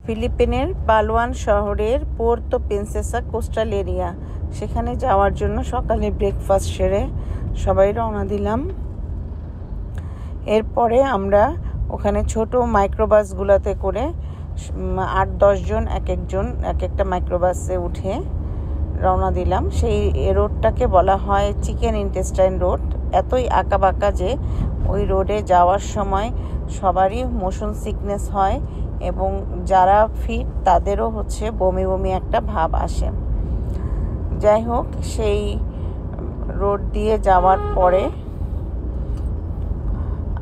ফিলিপিনের পালোয়ান শহরের Puerto Princesa coastal area, সেখানে যাওয়ার জন্য সকালে ব্রেকফাস্ট সেরে সবাই রওনা দিলাম। এরপরে আমরা ওখানে ছোট মাইক্রোবাসগুলোতে করে 8-10 জন এক একটা মাইক্রোবাসে উঠে রওনা দিলাম। সেই রোডটাকে বলা হয় চিকেন ইন্টেস্টাইন রোড। এতই আঁকাবাঁকা যে ওই রোডে যাওয়ার সময় সবারই মোশন সিকনেস হয় এবং যারা ফিট তাদেরও বমি বমি একটা ভাব আসে। যাই হোক, সেই রোড দিয়ে যাওয়ার পরে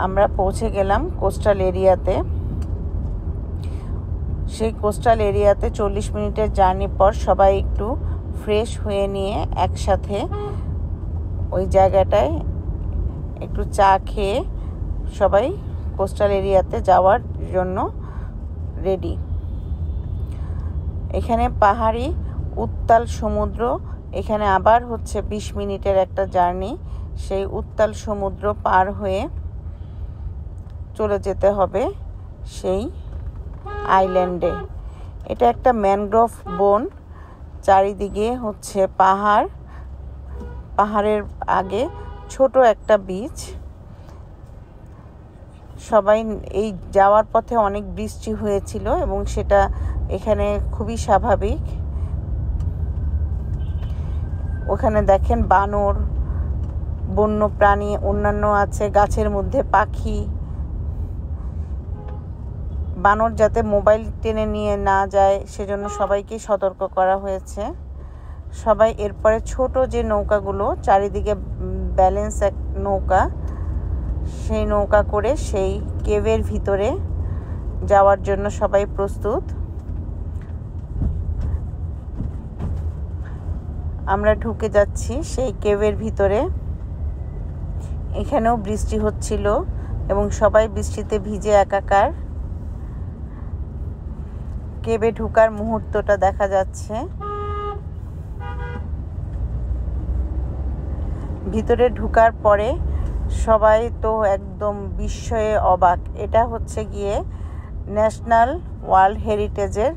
আমরা পৌঁছে গেলাম কোস্টাল এরিয়াতে। সেই কোস্টাল এরিয়াতে 40 মিনিটের জার্নি পর সবাই একটু ফ্রেশ হয়ে নিয়ে একসাথে ওই জায়গাটায় একটু চা খেয়ে সবাই কোস্টাল এরিয়াতে যাওয়ার জন্য রেডি। এখানে পাহাড়ি উত্তাল সমুদ্র, এখানে আবার 20 মিনিটের একটা জার্নি। সেই উত্তাল সমুদ্র পার হয়ে চলে যেতে হবে সেই আইল্যান্ডে। এটা একটা ম্যানগ্রোভ বন, চারিদিকে পাহাড়, পাহাড়ের আগে ছোট একটা বিচ। সবাই এই যাওয়ার পথে অনেক বৃষ্টি হয়েছিল এবং সেটা এখানে খুবই স্বাভাবিক। ওখানে দেখেন বানর, বন্য প্রাণী অন্যান্য আছে, গাছের মধ্যে পাখি। বানর যাতে মোবাইল টেনে নিয়ে না যায় সেজন্য সবাইকে সতর্ক করা হয়েছে। সবাই এরপরে ছোট যে নৌকাগুলো চারিদিকে ব্যালেন্স এক নৌকা, সেই নৌকা করে সেই কেভের ভিতরে যাওয়ার জন্য সবাই প্রস্তুত। আমরা ঢুকে যাচ্ছি সেই কেভের ভিতরে। এখানেও বৃষ্টি হচ্ছিল এবং সবাই বৃষ্টিতে ভিজে একাকার। কেভে ঢোকার মুহূর্তটা দেখা যাচ্ছে। ভিতরে ঢোকার পরে সবাই তো একদম বিস্ময়ে অবাক। এটা গিয়ে ন্যাশনাল ওয়ার্ল্ড হেরিটেজের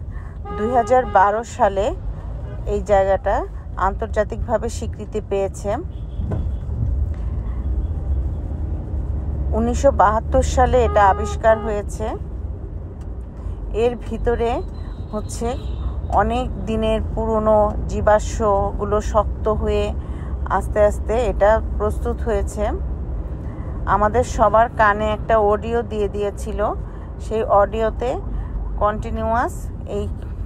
2012 সালে এই জায়গাটা আন্তর্জাতিকভাবে স্বীকৃতি পেয়েছে। 1972 সালে এটা আবিষ্কার হয়েছে। এর ভিতরে অনেক দিনের পুরনো জীবাশ্মগুলো শক্ত হয়ে আস্তে আস্তে এটা প্রস্তুত হয়েছে। আমাদের সবার কানে একটা অডিও দিয়ে দিয়েছিল। সেই অডিওতে কন্টিনিউয়াস এই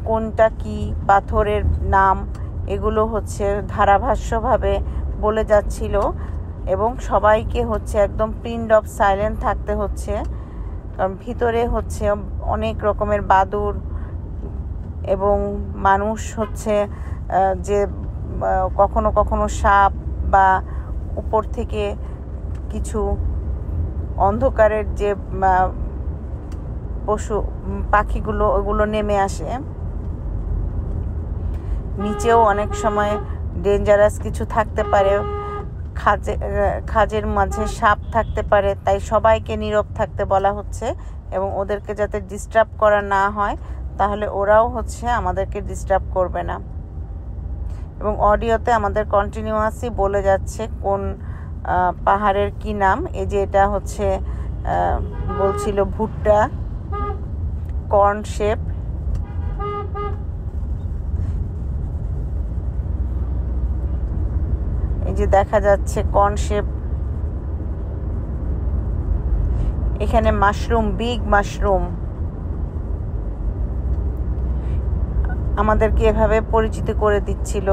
কোনটা কি পাথরের নাম এগুলো ধারাভাষ্যভাবে বলে যাচ্ছিল এবং সবাইকে একদম প্রিন্ট অফ সাইলেন্ট থাকতে হচ্ছে, কারণ ভিতরে অনেক রকমের বাদুড় এবং মানুষ যে কখনো কখনো সাপ বা উপর থেকে কিছু অন্ধকারের যে পশু পাখিগুলো ওগুলো নেমে আসে। নিচেও অনেক সময় ডেঞ্জারাস কিছু থাকতে পারে, খাজের মাঝে সাপ থাকতে পারে। তাই সবাইকে নীরব থাকতে বলা হচ্ছে এবং ওদেরকে যাতে ডিস্টার্ব করা না হয়, তাহলে ওরাও আমাদেরকে ডিস্টার্ব করবে না। এবং অডিওতে আমাদের কন্টিনিউয়াসই বলে যাচ্ছে কোন পাহাড়ের কি নাম। এই যে এটা বলছিল ভুট্টা, কর্ন শেপ। এই যে দেখা যাচ্ছে কর্ন শেপ। এখানে মাশরুম, বিগ মাশরুম। আমাদেরকে এভাবে পরিচিত করে দিচ্ছিল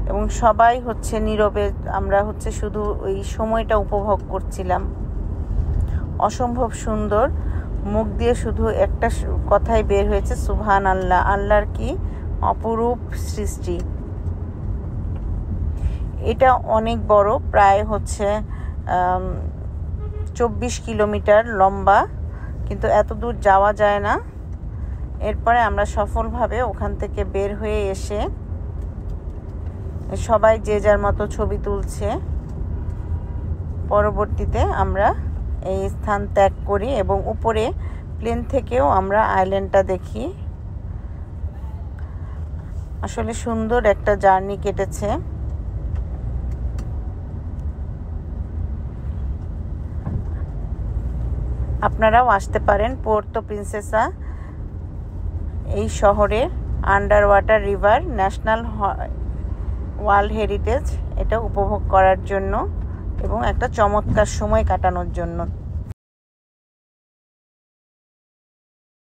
এবং সবাই নীরবে। আমরা শুধু ওই সময়টা উপভোগ করছিলাম। অসম্ভব সুন্দর। মুখ দিয়ে শুধু একটা কথাই বের হয়েছে, সুবহান আল্লাহ। আল্লাহর কি অপরূপ সৃষ্টি। এটা অনেক বড়, প্রায় 24 কিলোমিটার লম্বা, কিন্তু এত দূর যাওয়া যায় না। এরপরে আমরা সফলভাবে ওখান থেকে বের হয়ে এসে সবাই যে যার মতো ছবি তুলছে। পরবর্তীতে আমরা এই স্থান ত্যাগ করি এবং উপরে প্লেন থেকেও আমরা আইল্যান্ডটা দেখি। আসলে সুন্দর একটা জার্নি কেটেছে। আপনারাও আসতে পারেন পুerto প্রিন্সেসা এই শহরে। Under water river national world heritage এটা উপভোগ করার জন্য এবং একটা চমৎকার সময় কাটানোর জন্য।